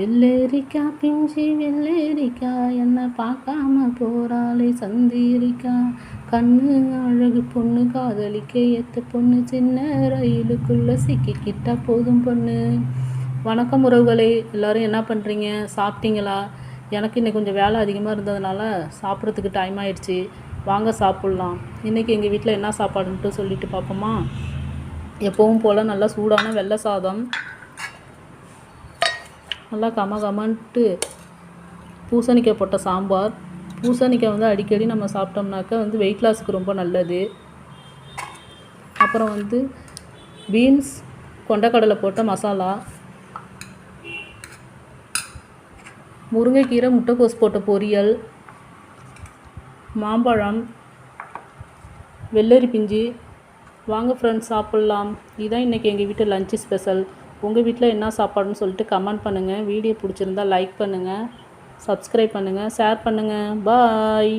வெள்ளரிக்கா பிஞ்சி வெள்ளரிக்கா என்னை பார்க்காம போறாளே சந்திரிக்கா. கண்ணு அழகு பொண்ணு காதலிக்க ஏத்த பொண்ணு சின்ன ரயிலுக்குள்ள சிக்கிக்கிட்டா போதும் பொண்ணு. வணக்கம் உறவுகளே, எல்லோரும் என்ன பண்ணுறீங்க? சாப்பிட்டீங்களா? எனக்கு இன்னைக்கு கொஞ்சம் வேலை அதிகமாக இருந்ததுனால சாப்பிட்றதுக்கு டைம் ஆயிடுச்சு. வாங்க சாப்பிட்லாம். இன்றைக்கி எங்கள் வீட்டில் என்ன சாப்பாடுன்ட்டு சொல்லிட்டு பார்ப்போமா? எப்பவும் போல் நல்லா சூடான வெள்ளை சாதம், நல்லா கமகமன்ட்டு பூசணிக்காய் போட்ட சாம்பார். பூசணிக்காய் வந்து அடிக்கடி நம்ம சாப்பிட்டோம்னாக்கா வந்து வெயிட் லாஸுக்கு ரொம்ப நல்லது. அப்புறம் வந்து பீன்ஸ் கொண்டக்கடலை போட்ட மசாலா, முருங்கைக்கீரை முட்டைக்கோஸ் போட்ட பொரியல், மாம்பழம், வெள்ளரி பிஞ்சு. வாங்க ஃப்ரெண்ட்ஸ் சாப்பிட்லாம். இதுதான் இன்றைக்கி எங்கள் வீட்டு லஞ்சு ஸ்பெஷல். உங்கள் வீட்டில் என்ன சாப்பாடுன்னு சொல்லிட்டு கமெண்ட் பண்ணுங்கள். வீடியோ பிடிச்சிருந்தால் லைக் பண்ணுங்கள், சப்ஸ்கிரைப் பண்ணுங்கள், ஷேர் பண்ணுங்கள். பாய்.